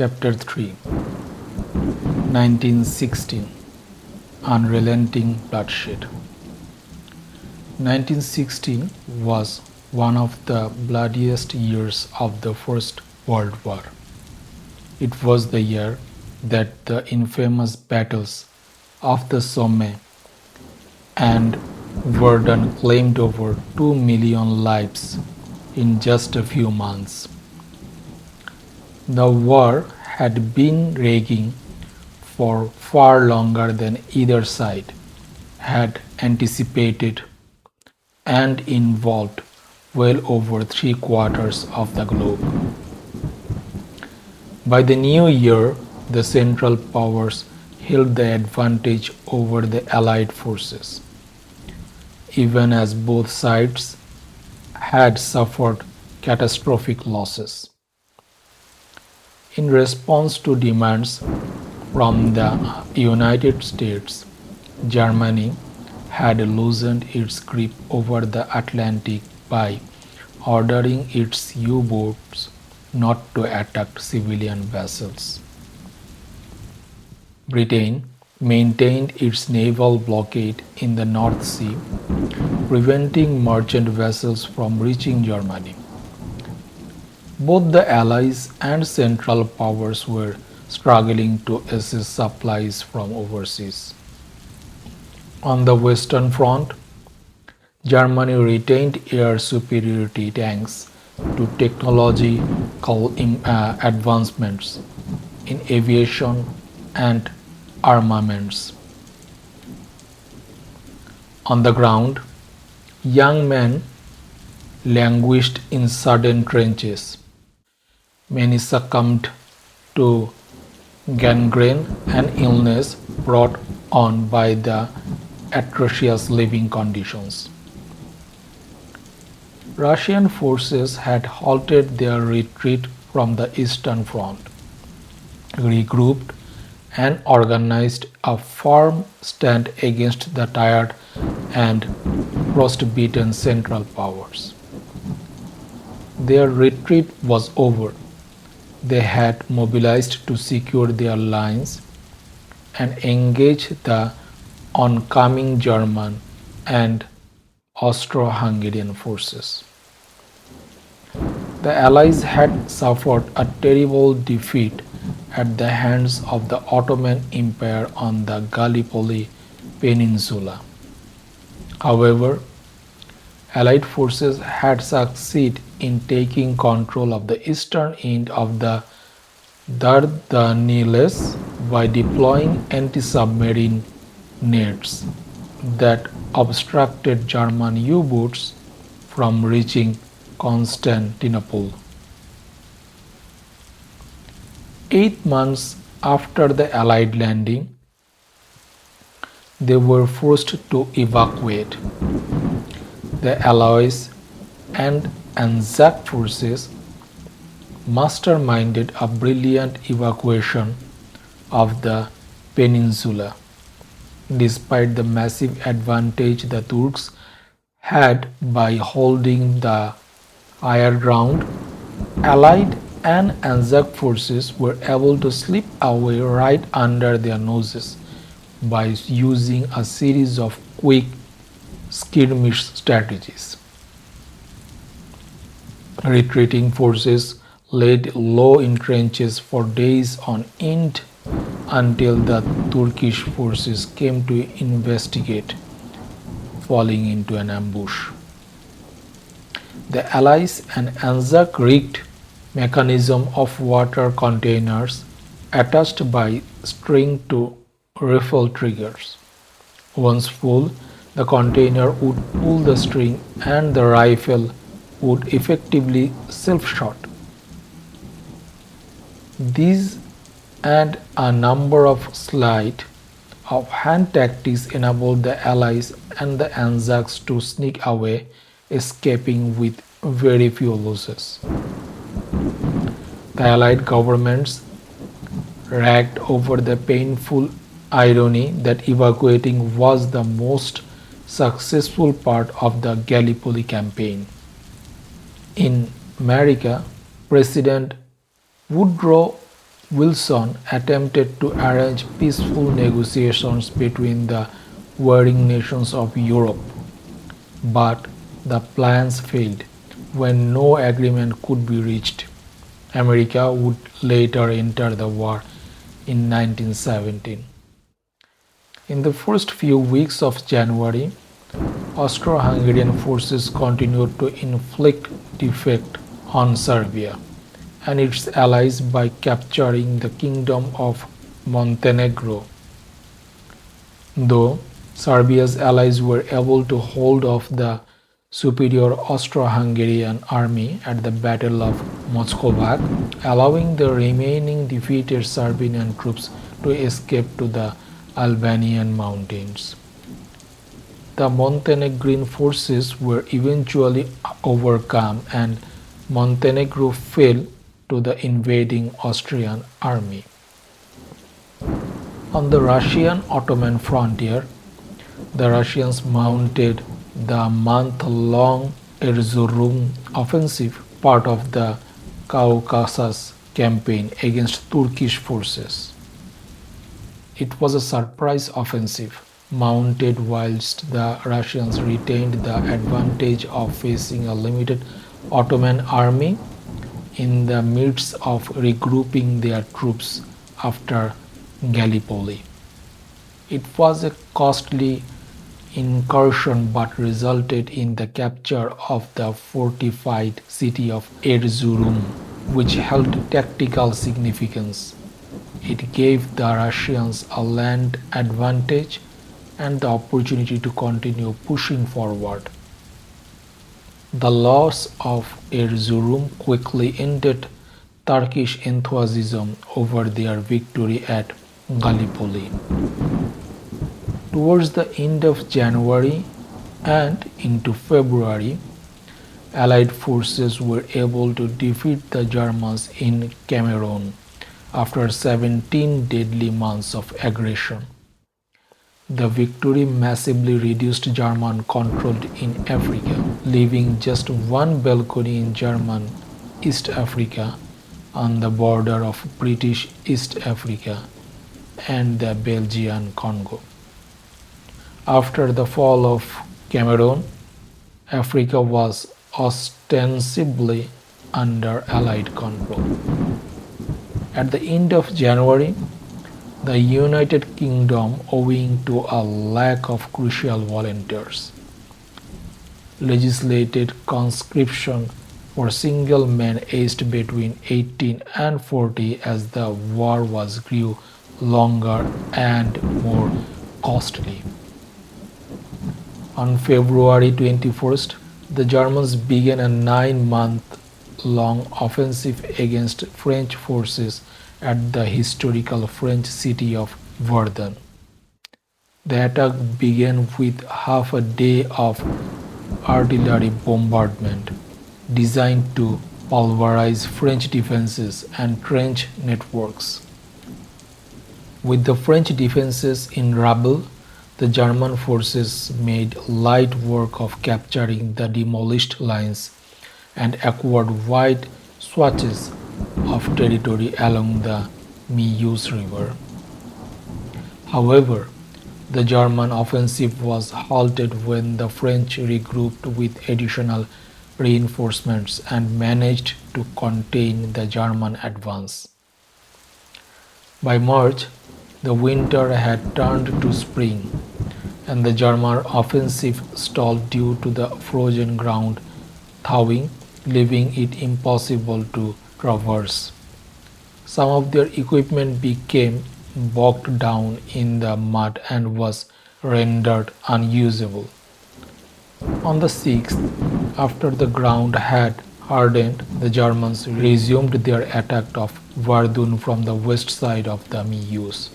Chapter 3 1916 Unrelenting Bloodshed 1916 was one of the bloodiest years of the First World War. It was the year that the infamous battles of the Somme and Verdun claimed over 2 million lives in just a few months. The war had been raging for far longer than either side had anticipated and involved well over three-quarters of the globe. By the new year, the Central Powers held the advantage over the Allied forces, even as both sides had suffered catastrophic losses. In response to demands from the United States, Germany had loosened its grip over the Atlantic by ordering its U-boats not to attack civilian vessels. Britain maintained its naval blockade in the North Sea, preventing merchant vessels from reaching Germany. Both the Allies and Central Powers were struggling to access supplies from overseas. On the Western Front, Germany retained air superiority thanks to technological advancements in aviation and armaments. On the ground, young men languished in sodden trenches. Many succumbed to gangrene and illness brought on by the atrocious living conditions. Russian forces had halted their retreat from the Eastern Front, regrouped, and organized a firm stand against the tired and frost-beaten Central Powers. Their retreat was over. They had mobilized to secure their lines and engage the oncoming German and Austro-Hungarian forces. The Allies had suffered a terrible defeat at the hands of the Ottoman Empire on the Gallipoli Peninsula. However, Allied forces had succeeded in taking control of the eastern end of the Dardanelles by deploying anti-submarine nets that obstructed German U-boats from reaching Constantinople. 8 months after the Allied landing, they were forced to evacuate. The Allies and Anzac forces masterminded a brilliant evacuation of the peninsula. Despite the massive advantage the Turks had by holding the higher ground, Allied and Anzac forces were able to slip away right under their noses by using a series of quick skirmish strategies. Retreating forces laid low in trenches for days on end until the Turkish forces came to investigate, falling into an ambush. The Allies and Anzac rigged mechanism of water containers attached by string to rifle triggers. Once full, the container would pull the string and the rifle would effectively self-shot. These and a number of sleight of hand tactics enabled the Allies and the Anzacs to sneak away, escaping with very few losses. The Allied governments ragged over the painful irony that evacuating was the most successful part of the Gallipoli campaign. In America, President Woodrow Wilson attempted to arrange peaceful negotiations between the warring nations of Europe, but the plans failed when no agreement could be reached. America would later enter the war in 1917. In the first few weeks of January, Austro-Hungarian forces continued to inflict defeat on Serbia and its allies by capturing the Kingdom of Montenegro. Though Serbia's allies were able to hold off the superior Austro-Hungarian army at the Battle of Moskovac, allowing the remaining defeated Serbian troops to escape to the Albanian mountains. The Montenegrin forces were eventually overcome and Montenegro fell to the invading Austrian army. On the Russian-Ottoman frontier, the Russians mounted the month-long Erzurum offensive, part of the Caucasus campaign against Turkish forces. It was a surprise offensive, mounted whilst the Russians retained the advantage of facing a limited Ottoman army in the midst of regrouping their troops after Gallipoli. It was a costly incursion but resulted in the capture of the fortified city of Erzurum, which held tactical significance. It gave the Russians a land advantage and the opportunity to continue pushing forward. The loss of Erzurum quickly ended Turkish enthusiasm over their victory at Gallipoli. Towards the end of January and into February, Allied forces were able to defeat the Germans in Cameroon after 17 deadly months of aggression. The victory massively reduced German control in Africa, leaving just one balcony in German East Africa on the border of British East Africa and the Belgian Congo. After the fall of Cameroon, Africa was ostensibly under Allied control. At the end of January, the United Kingdom, owing to a lack of crucial volunteers, legislated conscription for single men aged between 18 and 40 as the war grew longer and more costly. On February 21st, the Germans began a 9-month-long offensive against French forces at the historical French city of Verdun. The attack began with half a day of artillery bombardment designed to pulverize French defenses and trench networks. With the French defenses in rubble, the German forces made light work of capturing the demolished lines and acquired wide swathes of territory along the Meuse River. However, the German offensive was halted when the French regrouped with additional reinforcements and managed to contain the German advance. By March, the winter had turned to spring, and the German offensive stalled due to the frozen ground thawing, leaving it impossible to traverse. Some of their equipment became bogged down in the mud and was rendered unusable. On the 6th, after the ground had hardened, the Germans resumed their attack of Verdun from the west side of the Meuse.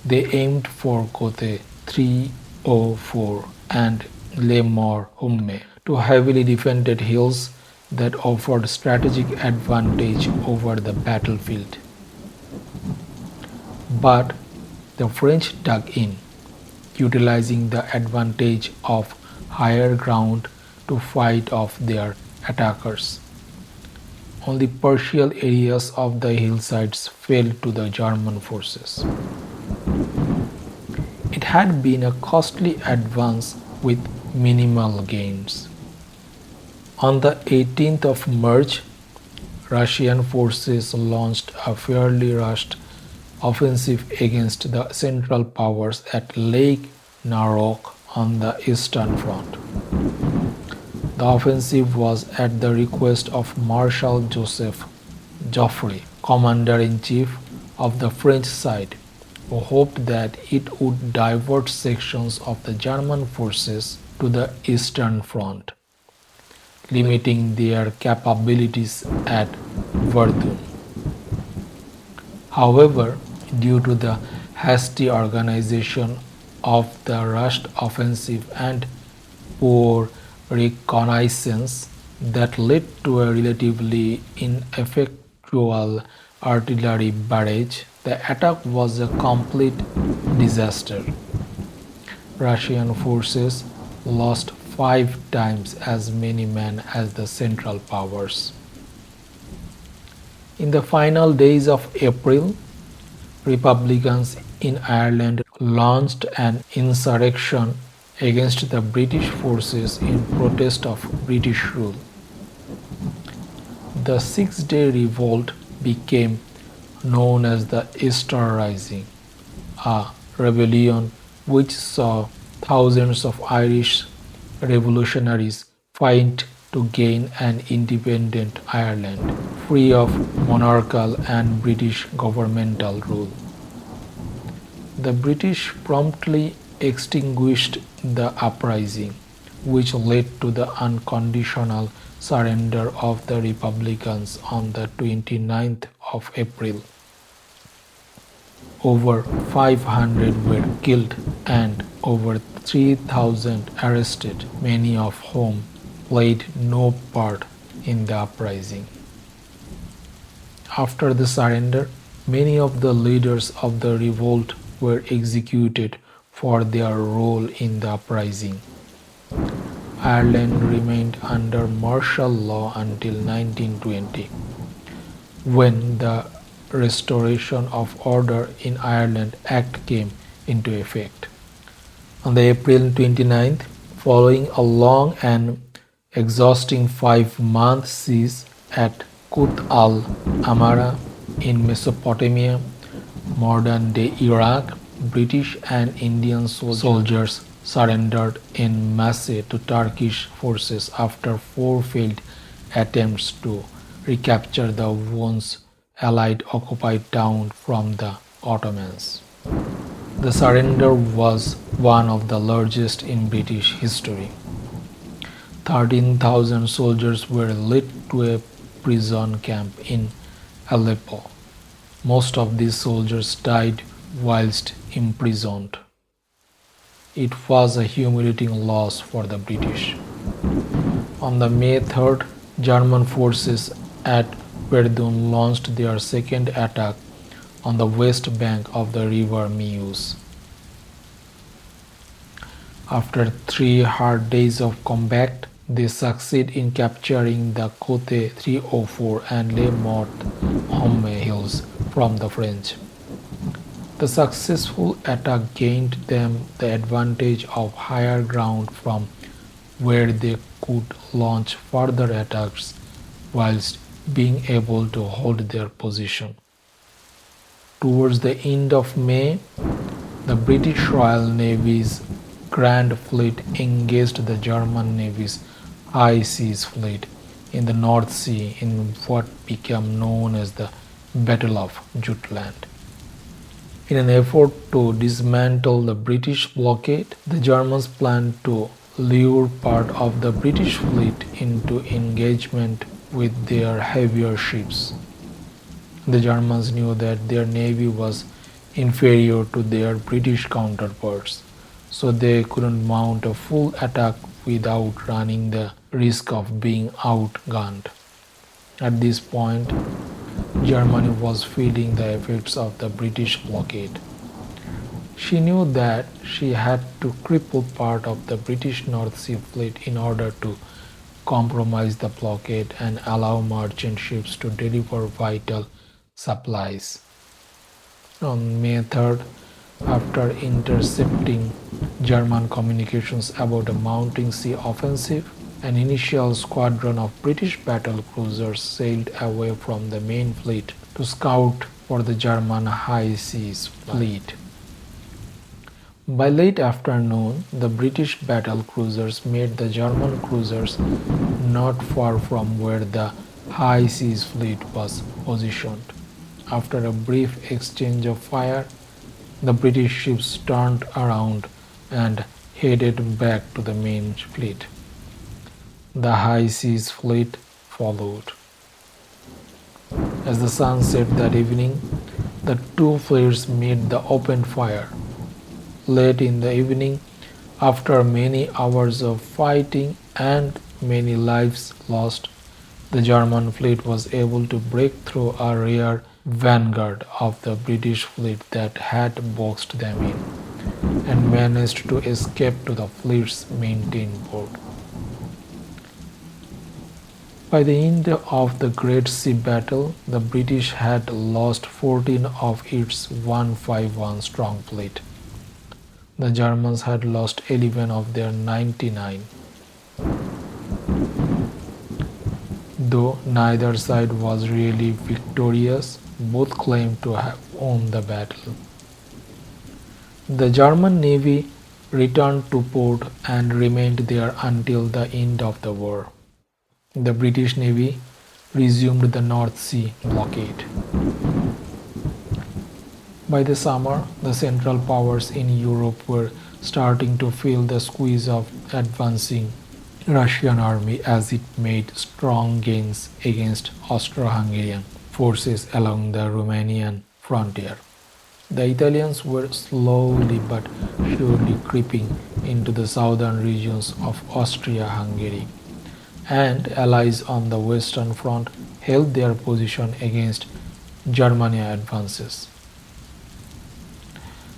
They aimed for Côte 304 and Les Morts-Hume, two heavily defended hills that offered strategic advantage over the battlefield. But the French dug in, utilizing the advantage of higher ground to fight off their attackers. Only partial areas of the hillsides fell to the German forces. It had been a costly advance with minimal gains. On the 18th of March, Russian forces launched a fairly rushed offensive against the Central Powers at Lake Narok on the Eastern Front. The offensive was at the request of Marshal Joseph Joffre, commander-in-chief of the French side, who hoped that it would divert sections of the German forces to the Eastern Front, limiting their capabilities at Verdun. However, due to the hasty organization of the rushed offensive and poor reconnaissance that led to a relatively ineffectual artillery barrage, the attack was a complete disaster. Russian forces lost 5 times as many men as the Central Powers. In the final days of April, Republicans in Ireland launched an insurrection against the British forces in protest of British rule. The Six-Day Revolt became known as the Easter Rising, a rebellion which saw thousands of Irish revolutionaries fight to gain an independent Ireland, free of monarchical and British governmental rule. The British promptly extinguished the uprising, which led to the unconditional surrender of the Republicans on the 29th of April. Over 500 were killed and over 3,000 arrested, many of whom played no part in the uprising. After the surrender, many of the leaders of the revolt were executed for their role in the uprising. Ireland remained under martial law until 1920, when the Restoration of Order in Ireland Act came into effect. On the April 29th, following a long and exhausting 5-month siege at Kut al-Amara in Mesopotamia, modern-day Iraq, British and Indian soldiers surrendered en masse to Turkish forces after 4 failed attempts to recapture the once Allied occupied town from the Ottomans. The surrender was one of the largest in British history. 13,000 soldiers were led to a prison camp in Aleppo. Most of these soldiers died whilst imprisoned. It was a humiliating loss for the British. On the May 3rd, German forces at Verdun launched their second attack on the west bank of the river Meuse. After 3 hard days of combat, they succeed in capturing the Côte 304 and Les Mortes-Hommes hills from the French. The successful attack gained them the advantage of higher ground from where they could launch further attacks whilst being able to hold their position. Towards the end of May, the British Royal Navy's Grand Fleet engaged the German Navy's High Seas Fleet in the North Sea in what became known as the Battle of Jutland. In an effort to dismantle the British blockade, the Germans planned to lure part of the British fleet into engagement with their heavier ships. The Germans knew that their navy was inferior to their British counterparts, so they couldn't mount a full attack without running the risk of being outgunned. At this point, Germany was feeling the effects of the British blockade. She knew that she had to cripple part of the British North Sea Fleet in order to compromise the blockade and allow merchant ships to deliver vital supplies. On May 3rd, after intercepting German communications about a mounting sea offensive, an initial squadron of British battle cruisers sailed away from the main fleet to scout for the German high seas fleet. By late afternoon, the British battle cruisers met the German cruisers not far from where the high seas fleet was positioned. After a brief exchange of fire, the British ships turned around and headed back to the main fleet. The high seas fleet followed. As the sun set that evening, the two fleets met the open fire. Late in the evening, after many hours of fighting and many lives lost, the German fleet was able to break through a rear vanguard of the British fleet that had boxed them in and managed to escape to the fleet's main port. By the end of the Great Sea Battle, the British had lost 14 of its 151 strong fleet. The Germans had lost 11 of their 99. Though neither side was really victorious, both claimed to have won the battle. The German Navy returned to port and remained there until the end of the war. The British Navy resumed the North Sea blockade. By the summer, the Central Powers in Europe were starting to feel the squeeze of advancing Russian army as it made strong gains against Austro-Hungarian forces along the Romanian frontier. The Italians were slowly but surely creeping into the southern regions of Austria-Hungary, and allies on the Western Front held their position against Germany's advances.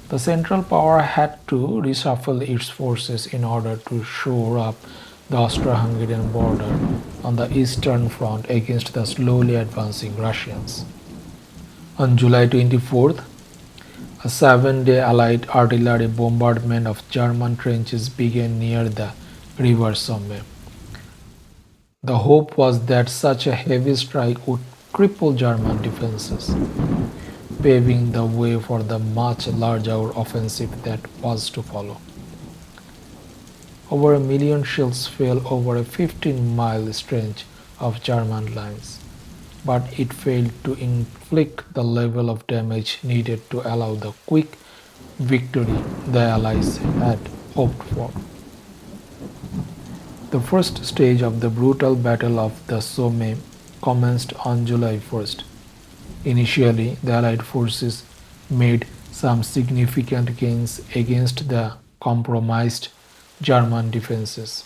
The Central Power had to reshuffle its forces in order to shore up the Austro-Hungarian border on the Eastern Front against the slowly advancing Russians. On July 24th, a 7-day Allied artillery bombardment of German trenches began near the river Somme. The hope was that such a heavy strike would cripple German defenses, paving the way for the much larger offensive that was to follow. Over 1 million shells fell over a 15-mile stretch of German lines, but it failed to inflict the level of damage needed to allow the quick victory the Allies had hoped for. The first stage of the brutal Battle of the Somme commenced on July 1st. Initially, the Allied forces made some significant gains against the compromised German defenses.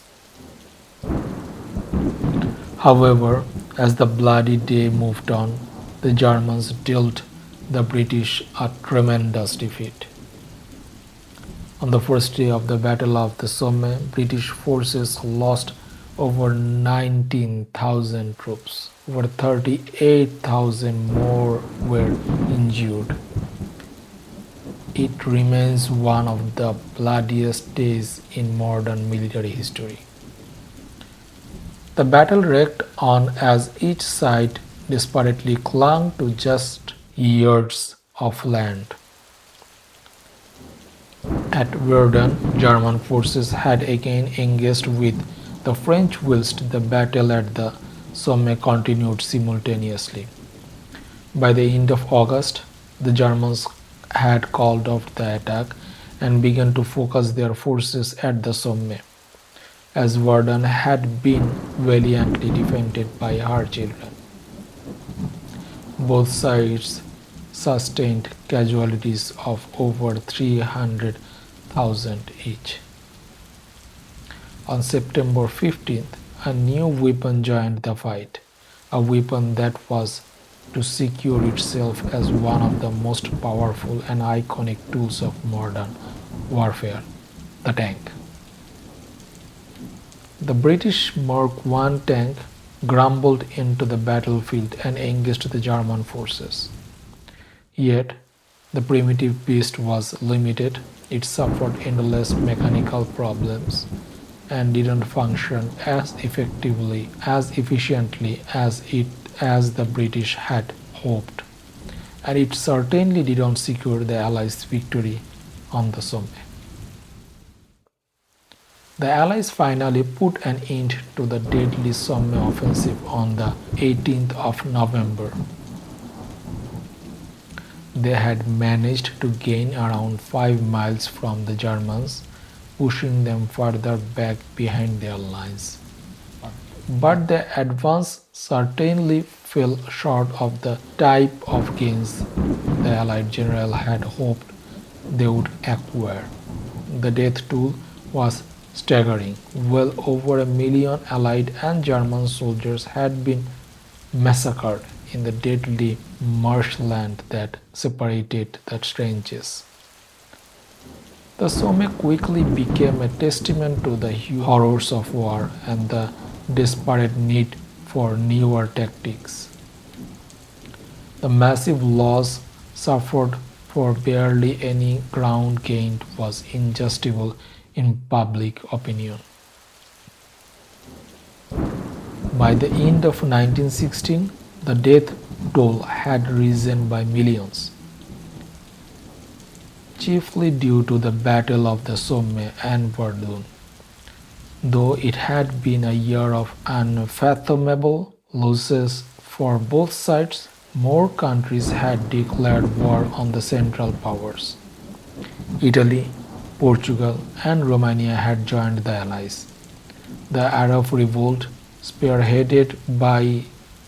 However, as the bloody day moved on, the Germans dealt the British a tremendous defeat. On the first day of the Battle of the Somme, British forces lost over 19,000 troops. Over 38,000 more were injured. It remains one of the bloodiest days in modern military history. The battle raged on as each side desperately clung to just yards of land. At Verdun, German forces had again engaged with the French whilst the battle at the Somme continued simultaneously. By the end of August, the Germans had called off the attack and began to focus their forces at the Somme, as Verdun had been valiantly defended by her children. Both sides sustained casualties of over 300,000 each. On September 15th, a new weapon joined the fight, a weapon that was to secure itself as one of the most powerful and iconic tools of modern warfare, the tank. The British Mark I tank grumbled into the battlefield and engaged the German forces. Yet, the primitive beast was limited, it suffered endless mechanical problems and didn't function as effectively, as efficiently as the British had hoped. And it certainly didn't secure the Allies' victory on the Somme. The Allies finally put an end to the deadly Somme offensive on the 18th of November. They had managed to gain around 5 miles from the Germans, pushing them further back behind their lines. But the advance certainly fell short of the type of gains the Allied general had hoped they would acquire. The death toll was staggering. Well over 1 million Allied and German soldiers had been massacred in the deadly marshland that separated the trenches. The Somme quickly became a testament to the horrors of war and the desperate need for newer tactics. The massive loss suffered for barely any ground gained was injustifiable in public opinion. By the end of 1916, the death toll had risen by millions, chiefly due to the Battle of the Somme and Verdun. Though it had been a year of unfathomable losses for both sides, more countries had declared war on the Central Powers. Italy, Portugal, and Romania had joined the Allies. The Arab revolt, spearheaded by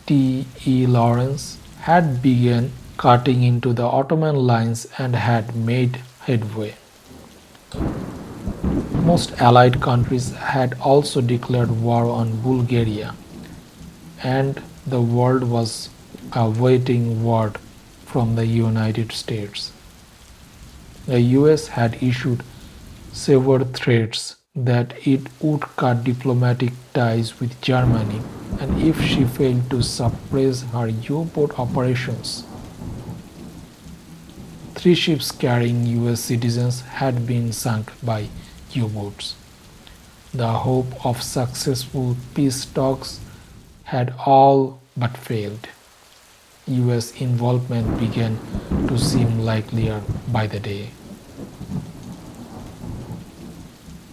T.E. Lawrence, had begun cutting into the Ottoman lines and had made headway. Most Allied countries had also declared war on Bulgaria, and the world was awaiting word from the United States. The US had issued severe threats that it would cut diplomatic ties with Germany and if she failed to suppress her U-boat operations. 3 ships carrying US citizens had been sunk by U-boats. The hope of successful peace talks had all but failed. US involvement began to seem likelier by the day.